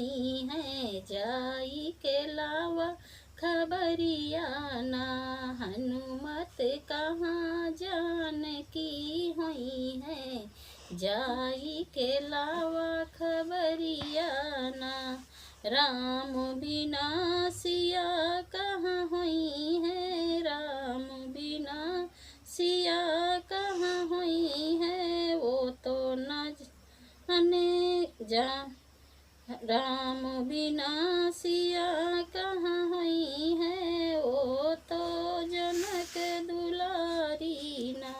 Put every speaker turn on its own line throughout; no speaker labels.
होई है, जाई के लावा खबरिया ना। हनुमत कहाँ जानकी होई है, जाई के लावा खबरिया ना। राम बिना सिया कहाँ होई है, राम बिना सिया कहाँ होई है, वो तो न जाने जा। राम बिना सिया कहाँ होई है, वो तो जनक दुलारी ना।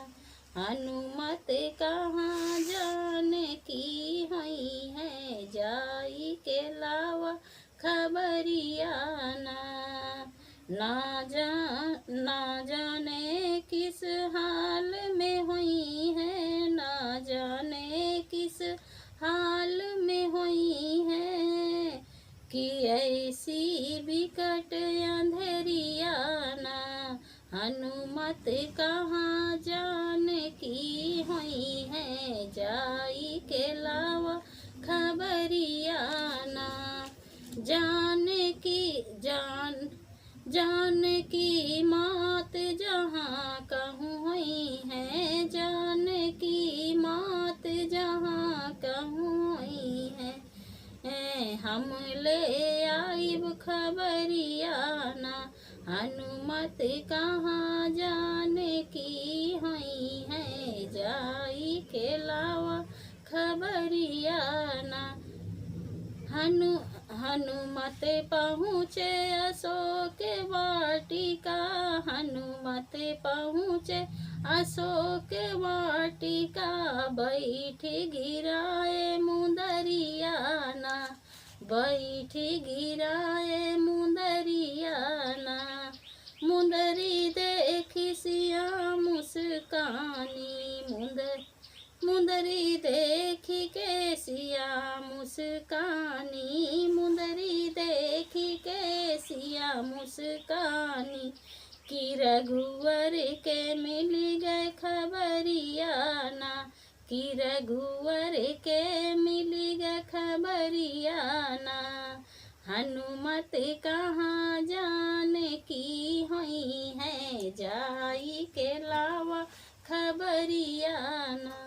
हनुमत कहाँ जानकी होई है, जाई के लावा खबरिया ना। ना जाने किस हाल में हुई है, ना जाने किस हाल में हुई है, कि ऐसी बिकट अंधेरिया ना। हनुमत कहाँ जानकी हुई है, जाई के लावा खबरिया ना। जानकी मात जहाँ कहूँ हुई है, जानकी मात जहाँ कहूँ हुई है, हम ले आइब खबरिया ना। हनुमत कहाँ जानकी हुई है, जाई के लावा खबरिया ना। हनुमत पहुँचे अशोक वाटिका, हनुमत पहुँचे अशोक वाटिका, बैठ गिराए मुंदरिया ना, बैठ गिराए मुंदरिया ना। मुंदरी देखी सिया मुस्कानी, मुंदरी देखी के सिया मुस्कानी, मुंदरी देखी के सिया मुस्कानी, कि रघुवर के मिल गए खबरिया ना, कि रघुवर के मिल गए खबरिया ना। हनुमत कहाँ जानकी होई है, जाई के लावा खबरिया ना।